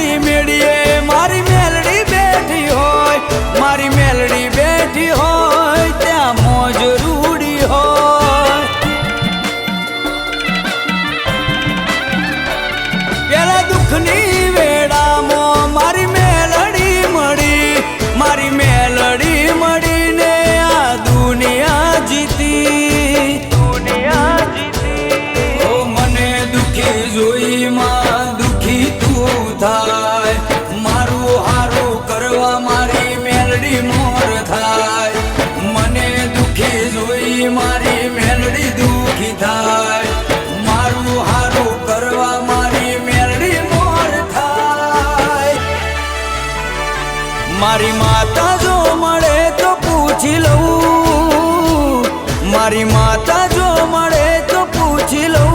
રૂડી મેળીએ મારી મેલડી બેઠી હોય, મારી મેલડી બેઠી હોય ત્યાં મોજ રૂડી હોય। પેલા દુઃખની વેળામાં મારી મેલડી મળી, મારી મેલડી મળીને આ દુનિયા જીતી, દુનિયા જીતી। ઓ મને દુઃખી જોઈ માં દુઃખી તું થાય, મારું હારું કરવા મારી મેલડી મોર થાય। મને દુઃખી જોઈ મારી મેલડી દુઃખી થાય, મારું હારું કરવા મારી મેલડી મોર થાય। મારી માતા જો મળે તો પૂછી લઉં, મારી માતા જો મળે તો પૂછી લઉં